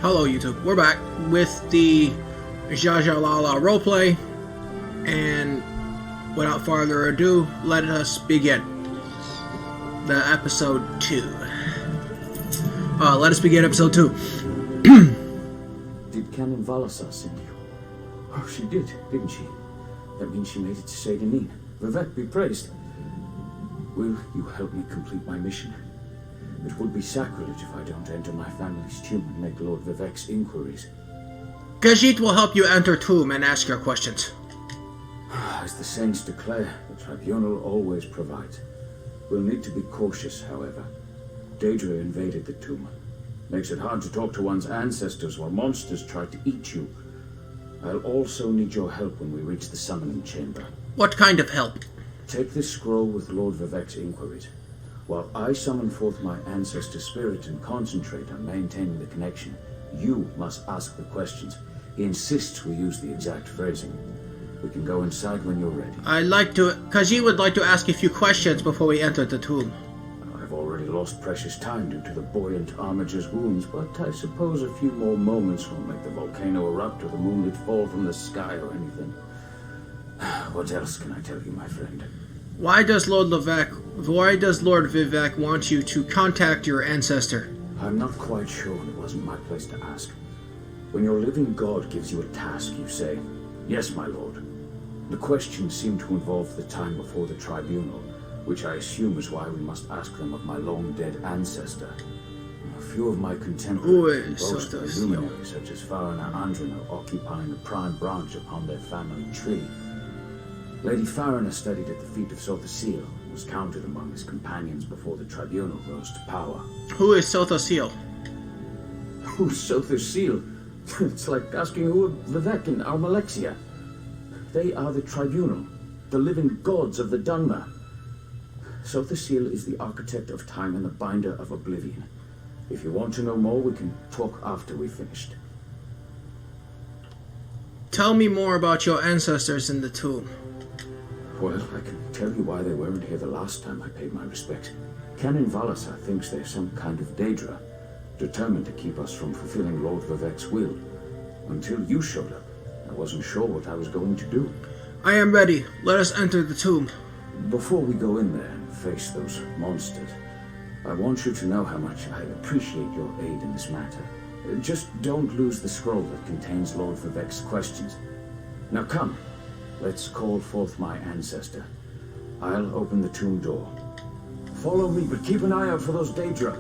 Hello YouTube, we're back with the Jaja Lala roleplay, and without further ado, let us begin the episode 2. Let us begin episode 2. Did Canon Valasar send you? Oh, she did, didn't she? That means she made it to Sadanin. Vivec be praised. Will you help me complete my mission? It would be sacrilege if I don't enter my family's tomb and make Lord Vivec's inquiries. Khajiit will help you enter tomb and ask your questions. As the saints declare, the tribunal always provides. We'll need to be cautious, however. Daedra invaded the tomb. Makes it hard to talk to one's ancestors while monsters try to eat you. I'll also need your help when we reach the summoning chamber. What kind of help? Take this scroll with Lord Vivec's inquiries. While I summon forth my ancestor spirit and concentrate on maintaining the connection, you must ask the questions. He insists we use the exact phrasing. We can go inside when you're ready. Khajiit would like to ask a few questions before we enter the tomb. I've already lost precious time due to the buoyant armager's wounds, but I suppose a few more moments won't make the volcano erupt or the moonlit fall from the sky or anything. What else can I tell you, my friend? Why does Lord Vivec want you to contact your ancestor? I'm not quite sure, and it wasn't my place to ask. When your living god gives you a task, you say, "Yes, my lord." The questions seem to involve the time before the tribunal, which I assume is why we must ask them of my long-dead ancestor. A few of my contemporaries boast of luminaries such as Farina Andrino occupying a prime branch upon their family tree. Lady Farina studied at the feet of Sotha Seal and was counted among his companions before the tribunal rose to power. Who is Sotha Seal? Who's Sotha Seal? It's like asking who are Vivec and Almalexia. They are the tribunal, the living gods of the Dunmer. Sotha Seal is the architect of time and the binder of oblivion. If you want to know more, we can talk after we've finished. Tell me more about your ancestors in the tomb. Well, I can tell you why they weren't here the last time I paid my respects. Canon Valasar thinks they're some kind of Daedra, determined to keep us from fulfilling Lord Vivec's will. Until you showed up, I wasn't sure what I was going to do. I am ready. Let us enter the tomb. Before we go in there and face those monsters, I want you to know how much I appreciate your aid in this matter. Just don't lose the scroll that contains Lord Vivec's questions. Now come. Let's call forth my ancestor. I'll open the tomb door. Follow me, but keep an eye out for those Daedra.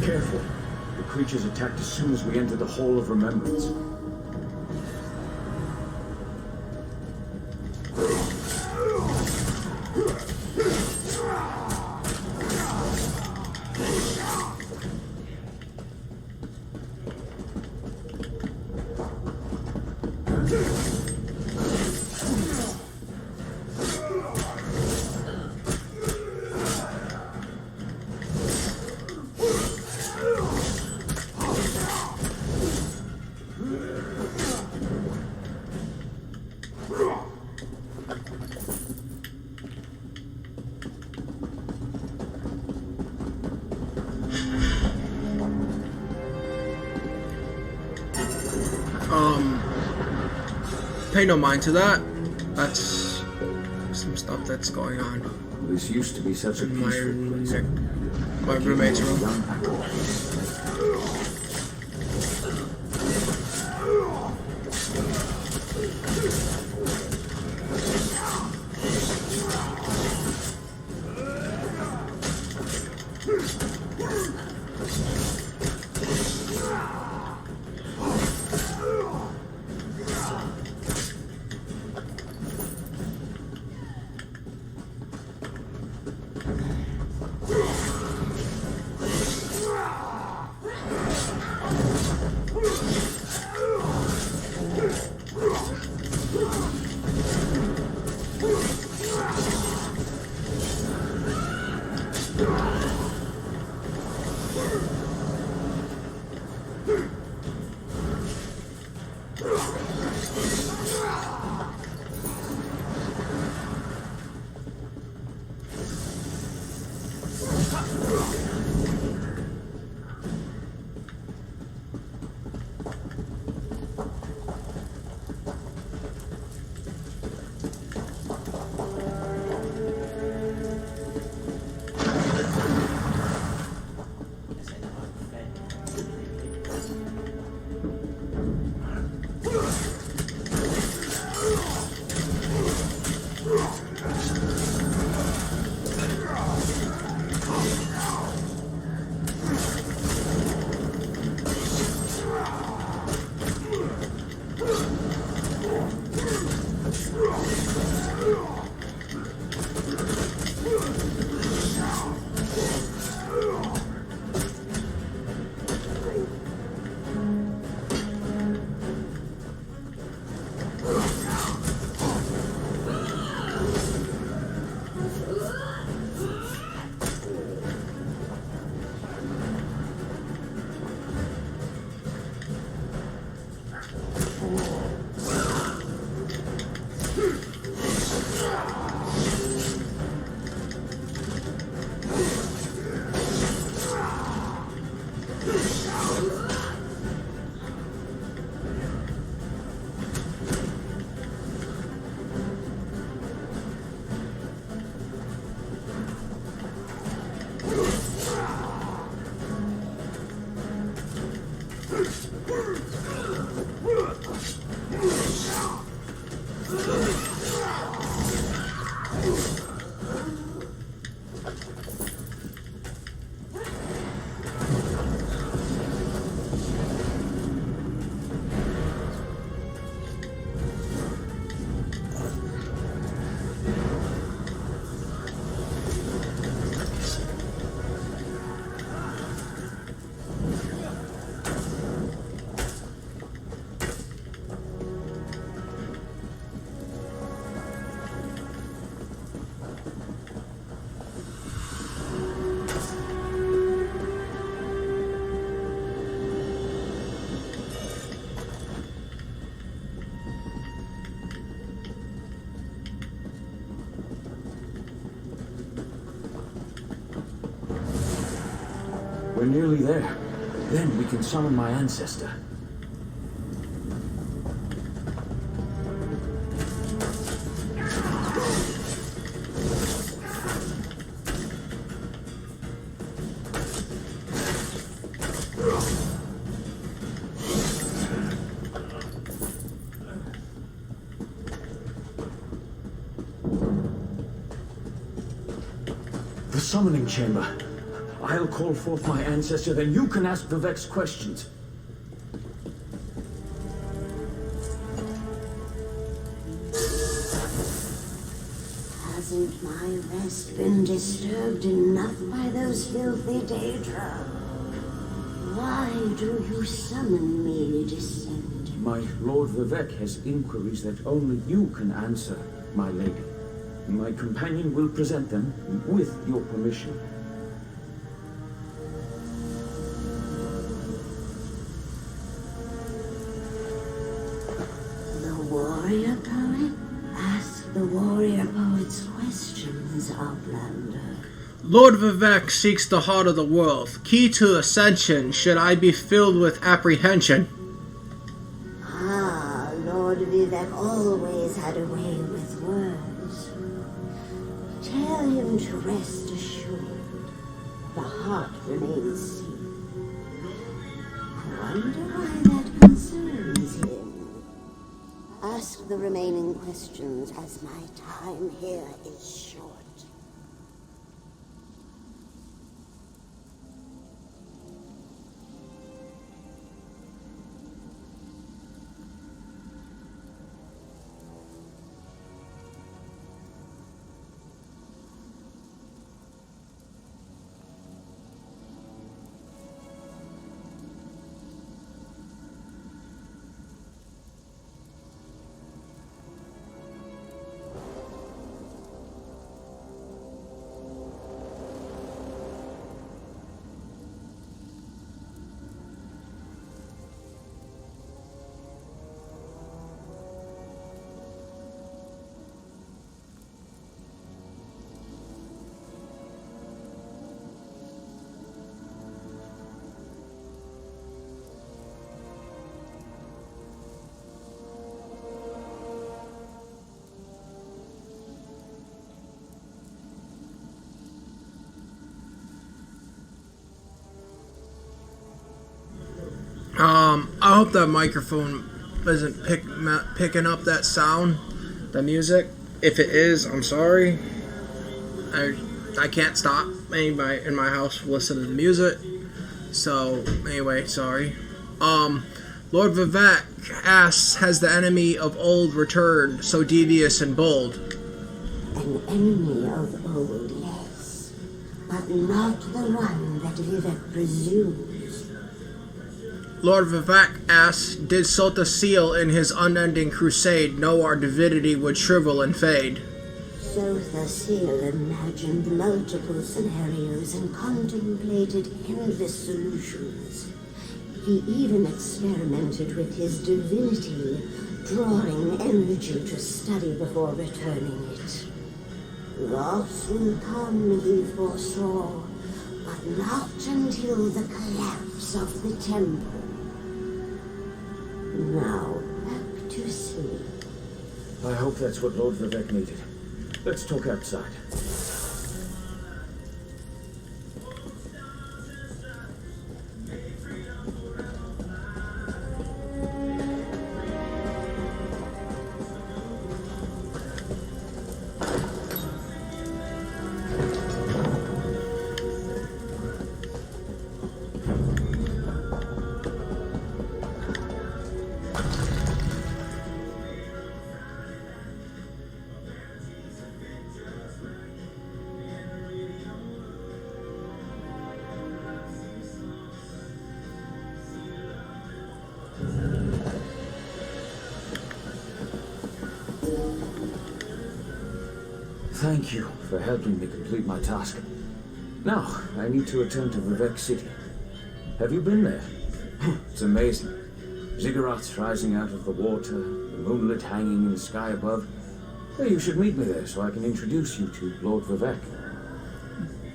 Careful. The creatures attacked as soon as we enter the Hall of Remembrance. Pay no mind to that. That's some stuff that's going on. This used to be such a peaceful place. My roommate's room. We're nearly there. Then we can summon my ancestor. The summoning chamber. I'll call forth my ancestor, then you can ask Vivec's questions. Hasn't my rest been disturbed enough by those filthy Daedra? Why do you summon me, Descendant? My Lord Vivec has inquiries that only you can answer, my lady. My companion will present them with your permission. Warrior poet? Ask the warrior poet's questions, Outlander. Lord Vivec seeks the heart of the world. Key to ascension, should I be filled with apprehension. Ah, Lord Vivec always had a way with words. Tell him to rest assured. The heart remains safe. Wonder why that concerns him. Ask the remaining questions, as my time here is short. I hope that microphone isn't picking up that sound, the music. If it is, I'm sorry. I can't stop anybody in my house listening to music. So anyway, sorry. Lord Vivec asks, has the enemy of old returned, so devious and bold? An enemy of old, yes, but not the one that Vivec presumes. Lord Vivec asks, did Sota Seal in his unending crusade know our divinity would shrivel and fade? Sota Seal imagined multiple scenarios and contemplated endless solutions. He even experimented with his divinity, drawing energy to study before returning it. Loss will come, he foresaw, but not until the collapse of the temple. Now, back to sleep. I hope that's what Lord Vivec needed. Let's talk outside. Thank you for helping me complete my task. Now, I need to return to Vivec City. Have you been there? It's amazing. Ziggurats rising out of the water, the moonlit hanging in the sky above. Hey, you should meet me there so I can introduce you to Lord Vivec.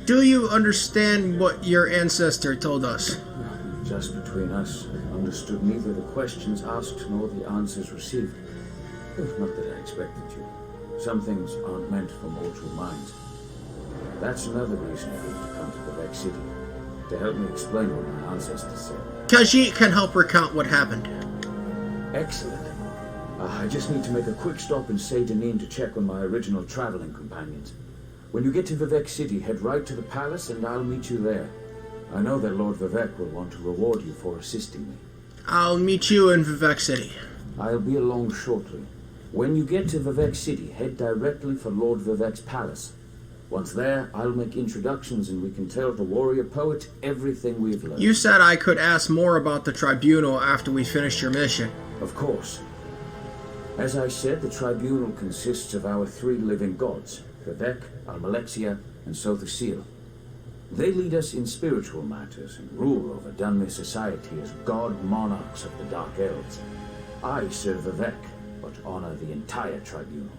Do you understand what your ancestor told us? Just between us, I understood neither the questions asked nor the answers received. Not that I expected you. Some things aren't meant for mortal minds. That's another reason for you to come to Vivec City, to help me explain what my ancestors said. Khajiit can help recount what happened. Excellent. I just need to make a quick stop in Saint-Denis to check on my original traveling companions. When you get to Vivec City, head right to the palace and I'll meet you there. I know that Lord Vivec will want to reward you for assisting me. I'll meet you in Vivec City. I'll be along shortly. When you get to Vivec City, head directly for Lord Vivec's palace. Once there, I'll make introductions and we can tell the warrior poet everything we've learned. You said I could ask more about the tribunal after we finished your mission. Of course. As I said, the tribunal consists of our three living gods, Vivec, Almalexia, and Sota Seal. They lead us in spiritual matters and rule over Dunmer society as god monarchs of the Dark Elves. I serve Vivec, but honor the entire tribunal.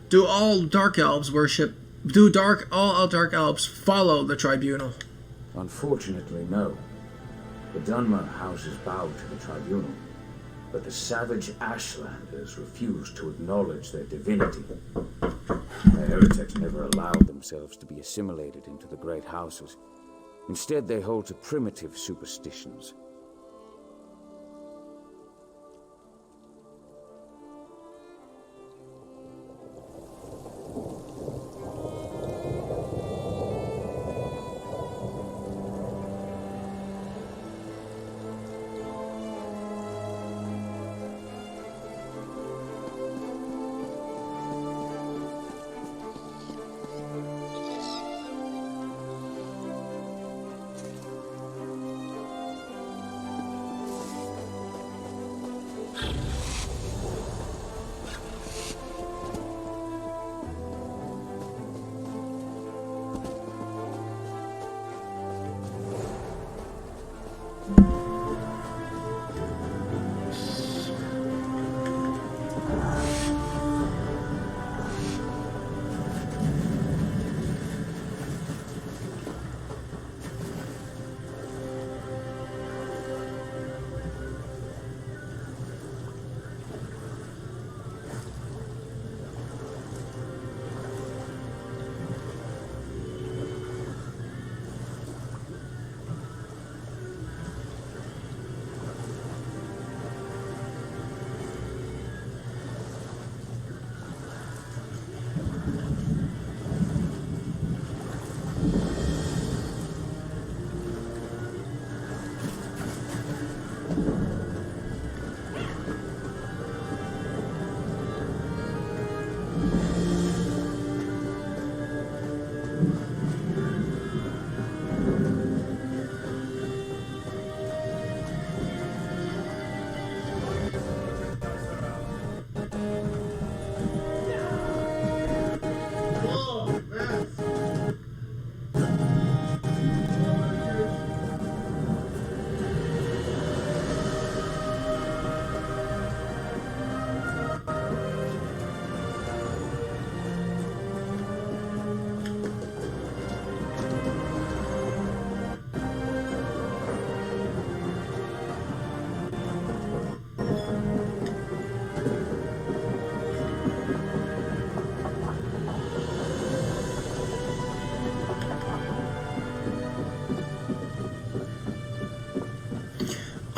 Do all Dark Elves all Dark Elves follow the tribunal? Unfortunately, no. The Dunmer houses bow to the tribunal, but the savage Ashlanders refuse to acknowledge their divinity. The heretics never allowed themselves to be assimilated into the great houses. Instead, they hold to primitive superstitions.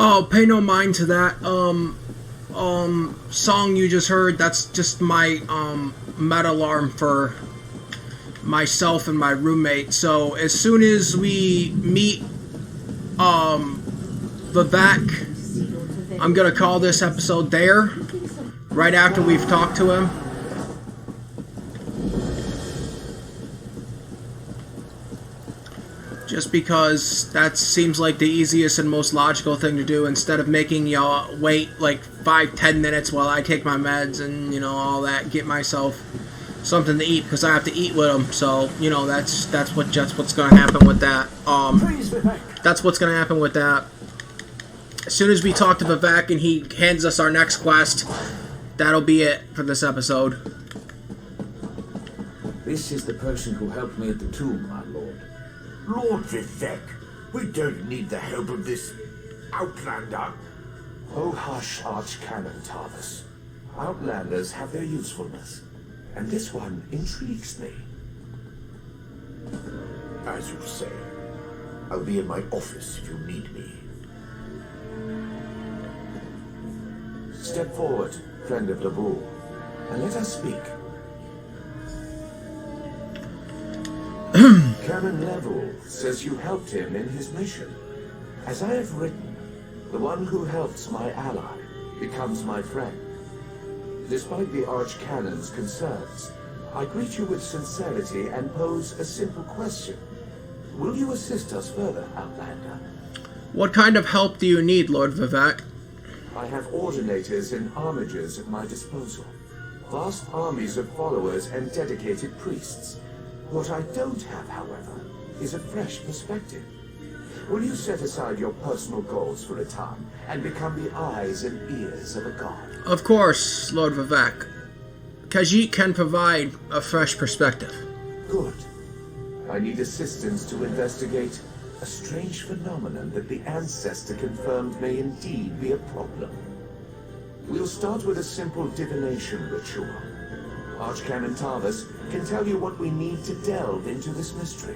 Oh, pay no mind to that. Song you just heard. That's just my med alarm for myself and my roommate. So as soon as we meet vivec, I'm gonna call this episode there. Right after we've talked to him. Just because that seems like the easiest and most logical thing to do, instead of making y'all wait like 5-10 minutes while I take my meds and, you know, all that, get myself something to eat, because I have to eat with them. So, you know, that's what's gonna happen with that. That's what's gonna happen with that. As soon as we talk to vivec and he hands us our next quest, that'll be it for this episode. This is the person who helped me at the tomb, my lord. Lord Vivec, we don't need the help of this outlander. Oh hush, Archcanon Tarvis. Outlanders have their usefulness, and this one intrigues me. As you say, I'll be in my office if you need me. Step forward, friend of Laboul, and let us speak. Canon Level says you helped him in his mission. As I have written, the one who helps my ally becomes my friend. Despite the Archcanon's concerns, I greet you with sincerity and pose a simple question. Will you assist us further, Outlander? What kind of help do you need, Lord Vivec? I have ordinators and armigers at my disposal. Vast armies of followers and dedicated priests. What I don't have, however, is a fresh perspective. Will you set aside your personal goals for a time and become the eyes and ears of a god? Of course, Lord Vivec. Khajiit can provide a fresh perspective. Good. I need assistance to investigate a strange phenomenon that the ancestor confirmed may indeed be a problem. We'll start with a simple divination ritual. Archcanon Tarvis can tell you what we need to delve into this mystery.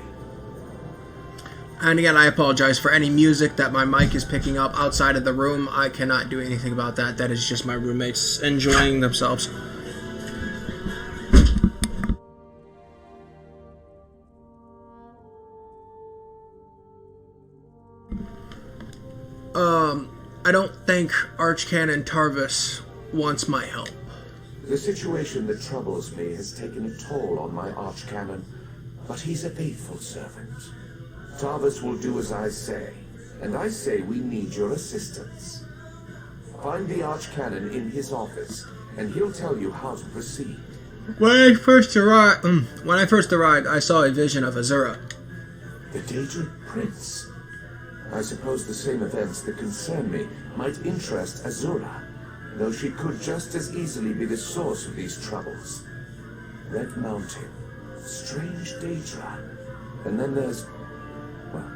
And again, I apologize for any music that my mic is picking up outside of the room. I cannot do anything about that. That is just my roommates enjoying themselves. I don't think Archcanon Tarvis wants my help. The situation that troubles me has taken a toll on my Archcanon, but he's a faithful servant. Tarvis will do as I say, and I say we need your assistance. Find the Archcanon in his office, and he'll tell you how to proceed. When I first arrived, I saw a vision of Azura. The Daedric Prince. I suppose the same events that concern me might interest Azura, though she could just as easily be the source of these troubles. Red Mountain, strange Daedra, and then there's... well,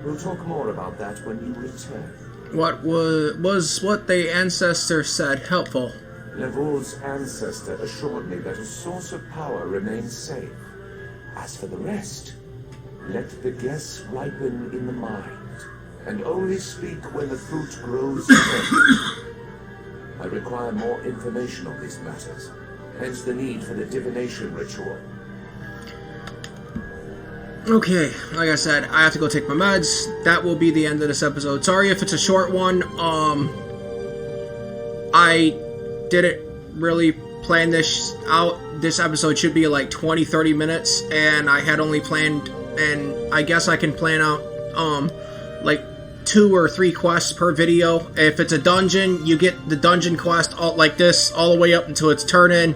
we'll talk more about that when you return. What was what the ancestor said helpful? Levoul's ancestor assured me that a source of power remains safe. As for the rest, let the guess ripen in the mind, and only speak when the fruit grows firm. I require more information on these matters, hence the need for the divination ritual. Okay, like I said, I have to go take my meds. That will be the end of this episode. Sorry if it's a short one. I didn't really planned this out. This episode should be like 20-30 minutes, and I had only planned, and I guess I can plan out like 2 or 3 quests per video. If it's a dungeon, you get the dungeon quest all like this all the way up until its turn in,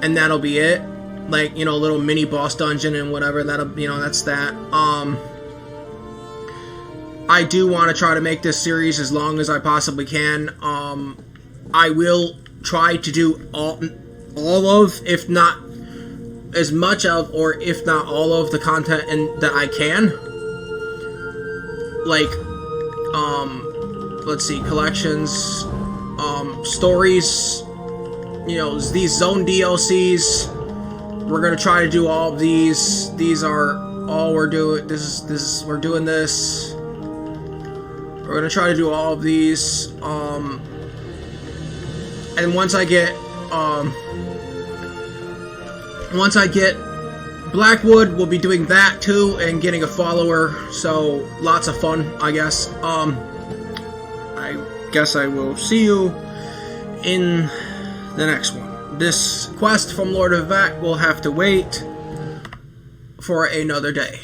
and that'll be it. Like, you know, a little mini boss dungeon and whatever. That'll, you know, that's that. I do want to try to make this series as long as I possibly can. I will try to do all of, if not as much of, or if not all of the content that I can. Like, let's see, collections, stories, you know, these zone DLCs. We're gonna try to do all of these. These are all we're doing. We're doing this. We're gonna try to do all of these. And once I get Blackwood, we'll be doing that too, and getting a follower. So lots of fun, I guess. I guess I will see you in the next one. This quest from Lord of Vivec will have to wait for another day.